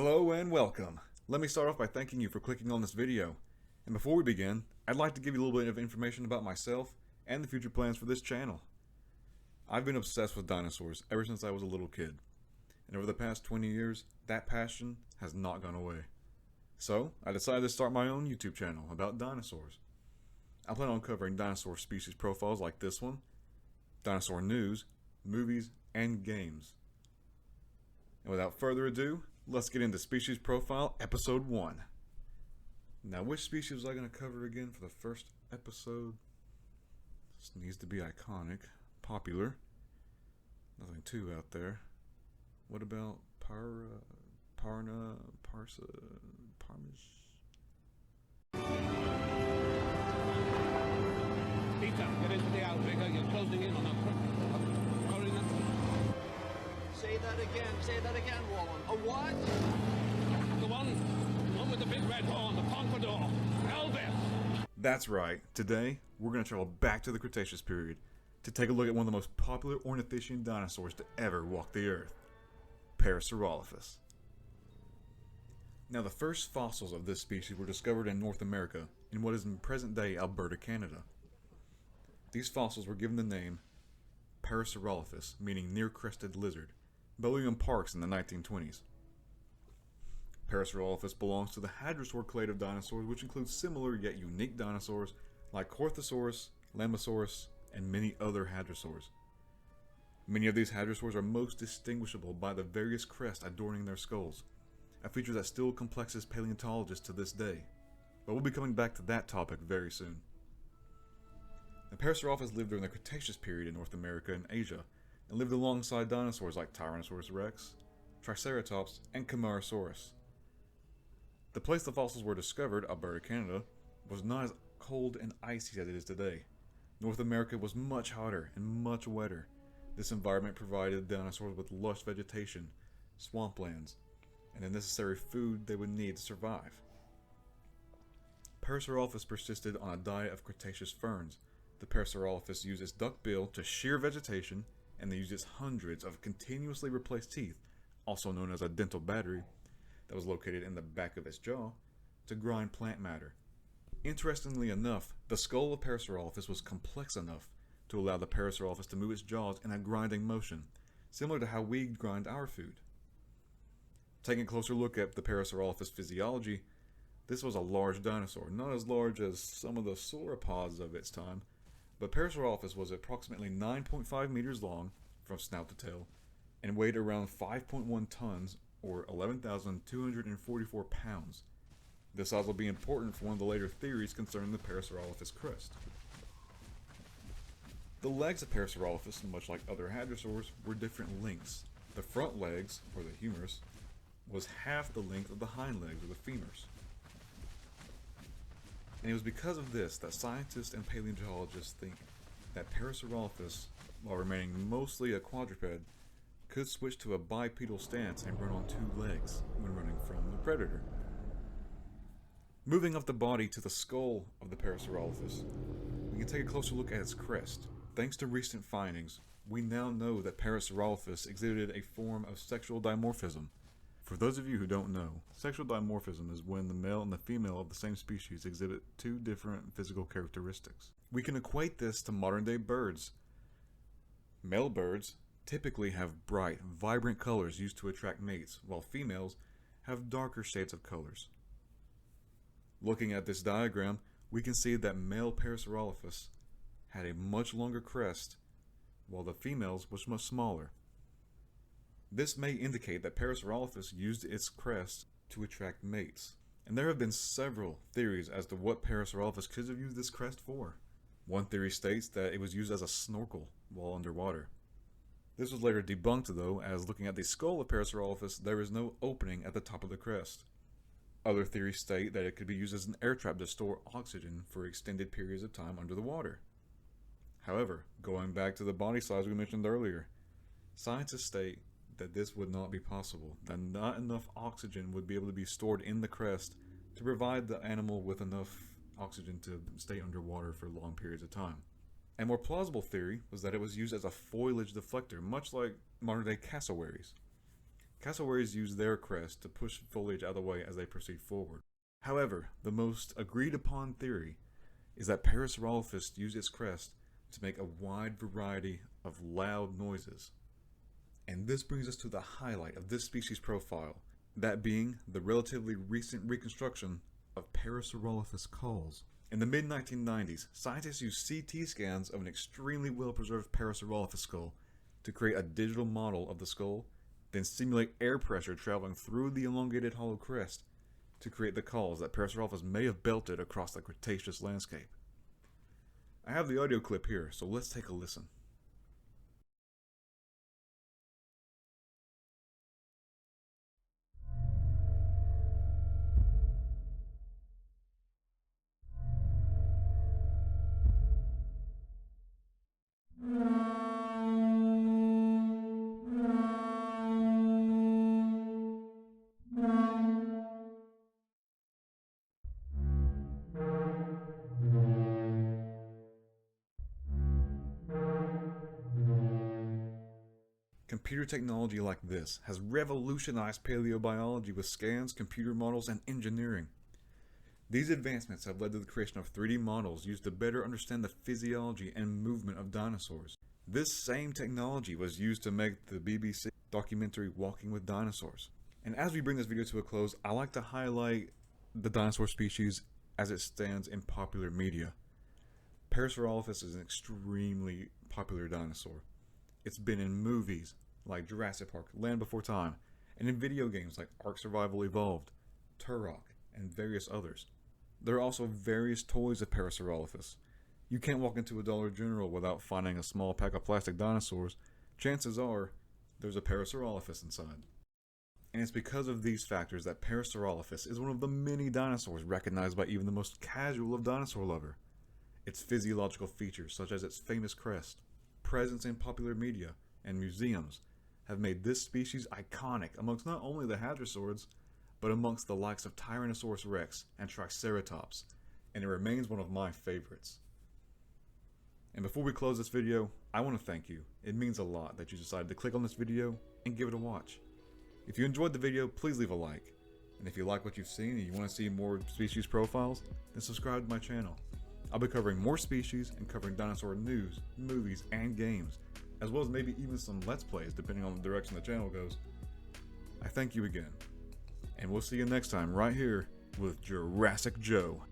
Hello and welcome. Let me start off by thanking you for clicking on this video. And before we begin, I'd like to give you a little bit of information about myself and the future plans for this channel. I've been obsessed with dinosaurs ever since I was a little kid. And over the past 20 years, that passion has not gone away. So, I decided to start my own YouTube channel about dinosaurs. I plan on covering dinosaur species profiles like this one, dinosaur news, movies, and games. And without further ado, let's get into Species Profile Episode 1. Now, which species was I going to cover again for the first episode? This needs to be iconic, popular. Nothing too out there. What about Parmish? Peter, get into the outrigger. You're closing in on them. Say that again, woman. A what? The one with the big red horn, the pompadour. Elvis. That's right. Today, we're going to travel back to the Cretaceous period to take a look at one of the most popular ornithischian dinosaurs to ever walk the earth, Parasaurolophus. Now, the first fossils of this species were discovered in North America, in what is in present-day Alberta, Canada. These fossils were given the name Parasaurolophus, meaning near-crested lizard, by William Parks in the 1920s. Parasaurolophus belongs to the hadrosaur clade of dinosaurs, which includes similar yet unique dinosaurs like Corthosaurus, Lambosaurus, and many other hadrosaurs. Many of these hadrosaurs are most distinguishable by the various crests adorning their skulls, a feature that still complexes paleontologists to this day, but we'll be coming back to that topic very soon. The Parasaurolophus lived during the Cretaceous period in North America and Asia, and lived alongside dinosaurs like Tyrannosaurus rex, Triceratops, and Camarasaurus. The place the fossils were discovered, Alberta, Canada, was not as cold and icy as it is today. North America was much hotter and much wetter. This environment provided dinosaurs with lush vegetation, swamplands, and the necessary food they would need to survive. Parasaurolophus persisted on a diet of Cretaceous ferns. The Parasaurolophus used its duck bill to shear vegetation, and they used its hundreds of continuously replaced teeth, also known as a dental battery, that was located in the back of its jaw, to grind plant matter. Interestingly enough, the skull of Parasaurolophus was complex enough to allow the Parasaurolophus to move its jaws in a grinding motion, similar to how we grind our food. Taking a closer look at the Parasaurolophus physiology, this was a large dinosaur, not as large as some of the sauropods of its time, but Parasaurolophus was approximately 9.5 meters long from snout to tail and weighed around 5.1 tons or 11,244 pounds. This size will be important for one of the later theories concerning the Parasaurolophus crest. The legs of Parasaurolophus, much like other hadrosaurs, were different lengths. The front legs, or the humerus, was half the length of the hind legs, or the femurs. And it was because of this that scientists and paleontologists think that Parasaurolophus, while remaining mostly a quadruped, could switch to a bipedal stance and run on two legs when running from the predator. Moving up the body to the skull of the Parasaurolophus, we can take a closer look at its crest. Thanks to recent findings, we now know that Parasaurolophus exhibited a form of sexual dimorphism. For those of you who don't know, sexual dimorphism is when the male and the female of the same species exhibit two different physical characteristics. We can equate this to modern-day birds. Male birds typically have bright, vibrant colors used to attract mates, while females have darker shades of colors. Looking at this diagram, we can see that male Parasaurolophus had a much longer crest, while the females was much smaller. This may indicate that Parasaurolophus used its crest to attract mates, and there have been several theories as to what Parasaurolophus could have used this crest for. One theory states that it was used as a snorkel while underwater. This was later debunked though, as looking at the skull of Parasaurolophus, there is no opening at the top of the crest. Other theories state that it could be used as an air trap to store oxygen for extended periods of time under the water. However, going back to the body size we mentioned earlier, scientists state that this would not be possible, that not enough oxygen would be able to be stored in the crest to provide the animal with enough oxygen to stay underwater for long periods of time. A more plausible theory was that it was used as a foliage deflector, much like modern-day cassowaries. Cassowaries use their crest to push foliage out of the way as they proceed forward. However, the most agreed upon theory is that Parasaurolophus used its crest to make a wide variety of loud noises. And this brings us to the highlight of this species profile, that being the relatively recent reconstruction of Parasaurolophus calls. In the mid-1990s, scientists used CT scans of an extremely well-preserved Parasaurolophus skull to create a digital model of the skull, then simulate air pressure traveling through the elongated hollow crest to create the calls that Parasaurolophus may have belted across the Cretaceous landscape. I have the audio clip here, so let's take a listen. Computer technology like this has revolutionized paleobiology with scans, computer models, and engineering. These advancements have led to the creation of 3D models used to better understand the physiology and movement of dinosaurs. This same technology was used to make the BBC documentary Walking with Dinosaurs. And as we bring this video to a close, I like to highlight the dinosaur species as it stands in popular media. Parasaurolophus is an extremely popular dinosaur. It's been in movies like Jurassic Park, Land Before Time, and in video games like Ark Survival Evolved, Turok, and various others. There are also various toys of Parasaurolophus. You can't walk into a Dollar General without finding a small pack of plastic dinosaurs. Chances are, there's a Parasaurolophus inside. And it's because of these factors that Parasaurolophus is one of the many dinosaurs recognized by even the most casual of dinosaur lover. Its physiological features, such as its famous crest, presence in popular media, and museums, have made this species iconic amongst not only the hadrosaurs, but amongst the likes of Tyrannosaurus rex and Triceratops, and it remains one of my favorites. And before we close this video, I want to thank you. It means a lot that you decided to click on this video and give it a watch. If you enjoyed the video, please leave a like. And if you like what you've seen and you want to see more species profiles, then subscribe to my channel. I'll be covering more species and covering dinosaur news, movies, and games, as well as maybe even some Let's Plays depending on the direction the channel goes. I thank you again, and we'll see you next time right here with Jurassic Joe.